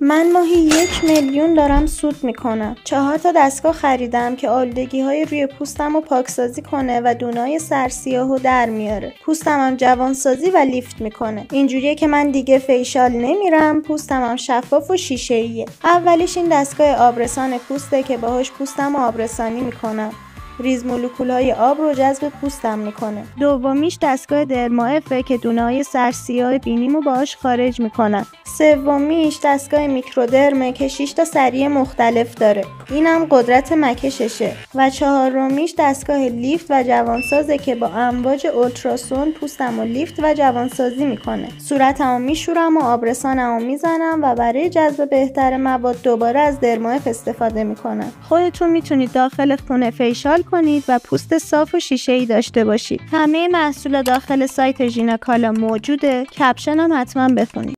من ماهی 1,000,000 دارم سود میکنم. 4 تا دستگاه خریدم که آلودگی های روی پوستم رو پاکسازی کنه و دونای سرسیاهو در میاره. پوستم هم جوانسازی و لیفت میکنه. اینجوریه که من دیگه فیشال نمیرم، پوستم هم شفاف و شیشه‌ایه. اولیش این دستگاه آبرسان پوسته که باهاش پوستم رو آبرسانی میکنم. ریز مولکول‌های آب رو جذب پوستم میکنه. دومیش دستگاه درماافه که دونه‌های سرسیاه بینیمو باهاش خارج میکنم. سومیش دستگاه میکرودرمه که 6 تا سری مختلف داره. اینم قدرت مکششه. و چهارمیش دستگاه لیفت و جوانسازه که با امواج اولتراسون پوستمو لیفت و جوانسازی میکنه. صورتمو میشورم و آبرسانمو میزنم و برای جذب بهتر مواد دوباره از درماف استفاده میکنم. خودتون میتونید داخل خونه فیشال کنید و پوست صاف و شیشه‌ای داشته باشید. همه محصولات داخل سایت ژیناکالا موجوده. کپشن هم حتما بخونید.